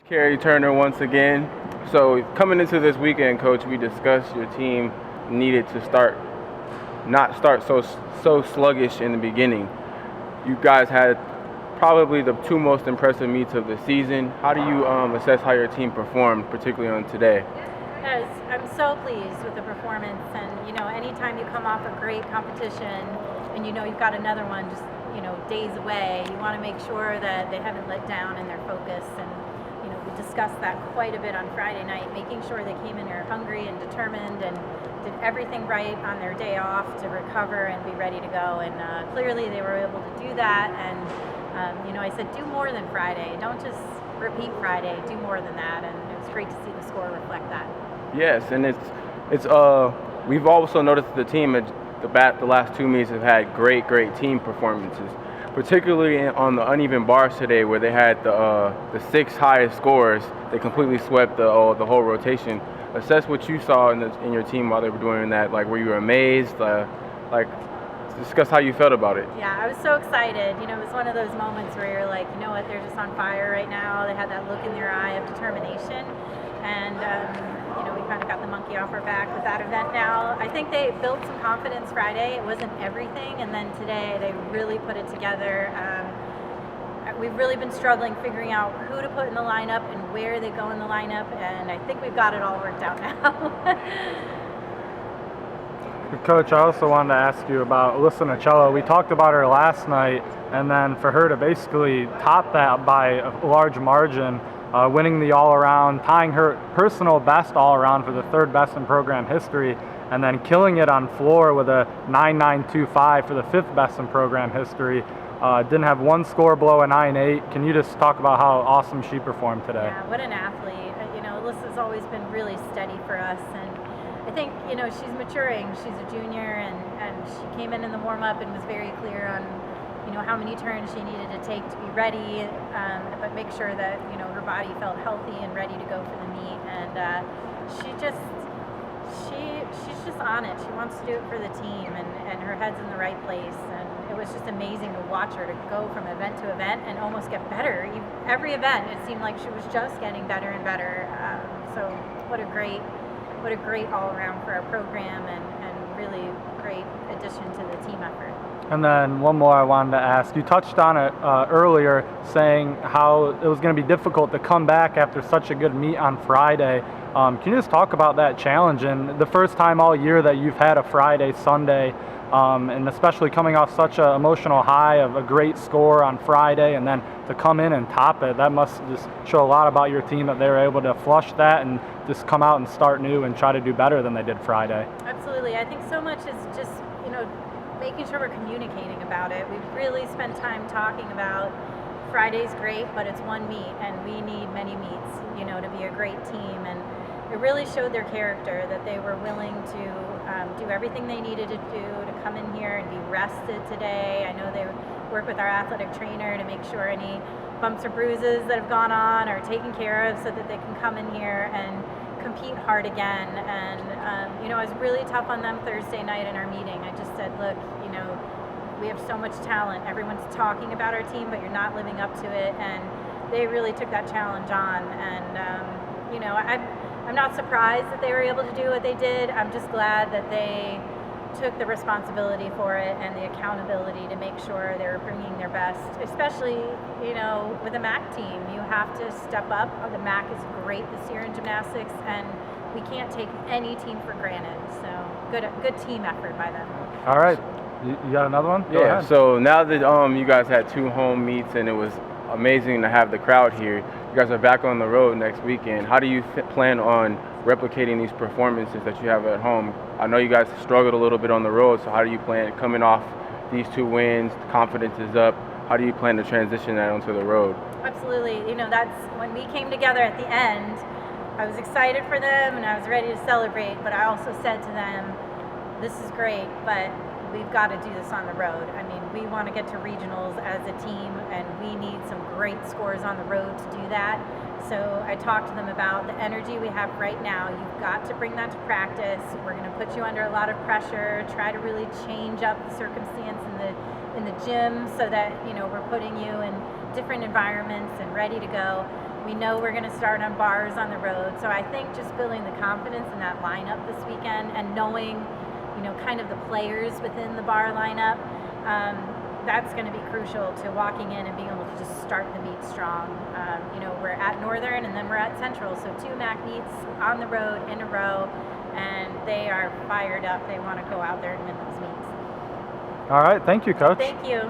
Kerrie Turner once again. So coming into this weekend, Coach, we discussed your team needed to not start so sluggish in the beginning. You guys had probably the two most impressive meets of the season. How do you assess how your team performed, particularly on today? Yes, I'm so pleased with the performance, and anytime you come off a great competition, and you've got another one just days away, you want to make sure that they haven't let down in their focus. And we discussed that quite a bit on Friday night, making sure they came in there hungry and determined and did everything right on their day off to recover and be ready to go. And clearly they were able to do that. And I said, do more than Friday. Don't just repeat Friday. Do more than that. And it was great to see the score reflect that. Yes, and it's we've also noticed that the team at the last two meets have had great team performances, particularly on the uneven bars today, where they had the six highest scores. They completely swept the whole rotation. Assess what you saw in your team while they were doing that. Like, were you amazed? Discuss how you felt about it. Yeah, I was so excited. It was one of those moments where you're like, you know what, they're just on fire right now. They had that look in their eye of determination. And, we kind of got the monkey off our back with that event now. I think they built some confidence Friday. It wasn't everything. And then today they really put it together. We've really been struggling figuring out who to put in the lineup and where they go in the lineup. And I think we've got it all worked out now. Coach, I also wanted to ask you about Alyssa Nicello. We talked about her last night, and then for her to basically top that by a large margin, winning the all-around, tying her personal best all-around for the third best in program history, and then killing it on floor with a 9.925 for the fifth best in program history. Didn't have one score below a 9.8. Can you just talk about how awesome she performed today? Yeah, what an athlete. Alyssa's always been really steady for us, and I think, she's maturing. She's a junior, and she came in the warm-up and was very clear on, how many turns she needed to take to be ready, but make sure that, her body felt healthy and ready to go for the meet. And she's just on it. She wants to do it for the team, and her head's in the right place. And it was just amazing to watch her to go from event to event and almost get better. Every event, it seemed like she was just getting better and better. So what a great all-around for our program, and really great addition to the team effort. And then one more I wanted to ask. You touched on it earlier, saying how it was going to be difficult to come back after such a good meet on Friday. Can you just talk about that challenge, and the first time all year that you've had a Friday, Sunday, and especially coming off such an emotional high of a great score on Friday, and then to come in and top it? That must just show a lot about your team, that they were able to flush that and just come out and start new and try to do better than they did Friday. Absolutely. I think so much is just, making sure we're communicating about it. We've really spent time talking about Friday's great, but it's one meet, and we need many meets, to be a great team. And it really showed their character, that they were willing to do everything they needed to do to come in here and be rested today. I know they work with our athletic trainer to make sure any bumps or bruises that have gone on are taken care of, so that they can come in here and compete hard again. And I was really tough on them Thursday night in our meeting. I just said, look, we have so much talent. Everyone's talking about our team, but you're not living up to it. And they really took that challenge on. And I'm not surprised that they were able to do what they did. I'm just glad that they took the responsibility for it and the accountability to make sure they were bringing their best, especially, with the MAC team. You have to step up. The MAC is great this year in gymnastics, and we can't take any team for granted. So good team effort by them. All right. You got another one? Go ahead. So now that you guys had two home meets, and it was amazing to have the crowd here, you guys are back on the road next weekend. How do you plan on replicating these performances that you have at home? I know you guys struggled a little bit on the road, so how do you plan, coming off these two wins, confidence is up, how do you plan to transition that onto the road? Absolutely. That's when we came together at the end. I was excited for them and I was ready to celebrate, but I also said to them, this is great, but we've got to do this on the road. I mean, we want to get to regionals as a team, and we need some great scores on the road to do that. So I talked to them about the energy we have right now. You've got to bring that to practice. We're going to put you under a lot of pressure, try to really change up the circumstance in the gym, so that we're putting you in different environments and ready to go. We know we're going to start on bars on the road. So I think just building the confidence in that lineup this weekend and knowing, kind of the players within the bar lineup, that's going to be crucial to walking in and being able to just start the meet strong. We're at Northern and then we're at Central, so 2 MAC meets on the road in a row, and they are fired up. They want to go out there and win those meets. All right, thank you, Coach. Thank you.